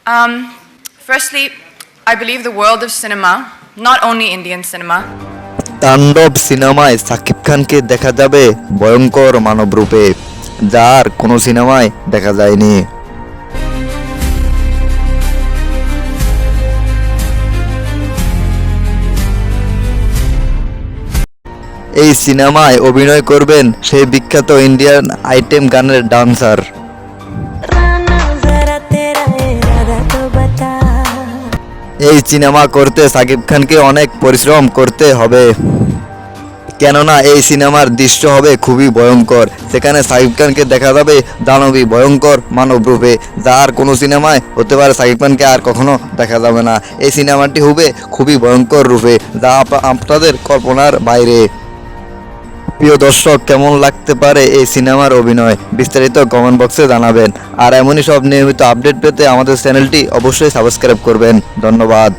Firstly, I believe the world of cinema, not only Indian cinema, তাণ্ডব সিনেমায় সাকিব খানকে দেখা যাবে ভয়ঙ্কর মানব রূপে, যার কোনো সিনেমায় দেখা যায়নি। এই সিনেমায় অভিনয় করবেন সেই বিখ্যাত ইন্ডিয়ান আইটেম গানের ডান্সার। এই সিনেমা করতে সাকিব খানকে অনেক পরিশ্রম করতে হবে, কেননা এই সিনেমার দৃশ্য হবে খুবই ভয়ঙ্কর। সেখানে সাকিব খানকে দেখা যাবে দানবী ভয়ঙ্কর মানব রূপে, যা আর কোনো সিনেমায় হতে পারে সাকিব খানকে আর কখনো দেখা যাবে না। এই সিনেমাটি হবে খুবই ভয়ঙ্কর রূপে, যা আপনাদের কল্পনার বাইরে। প্রিয় দর্শক, কেমন লাগতে পারে এই সিনেমার অভিনয়? বিস্তারিত কমেন্ট বক্সে জানাবেন। আর এমনই সব নিয়মিত আপডেট পেতে আমাদের চ্যানেলটি অবশ্যই সাবস্ক্রাইব করবেন। ধন্যবাদ।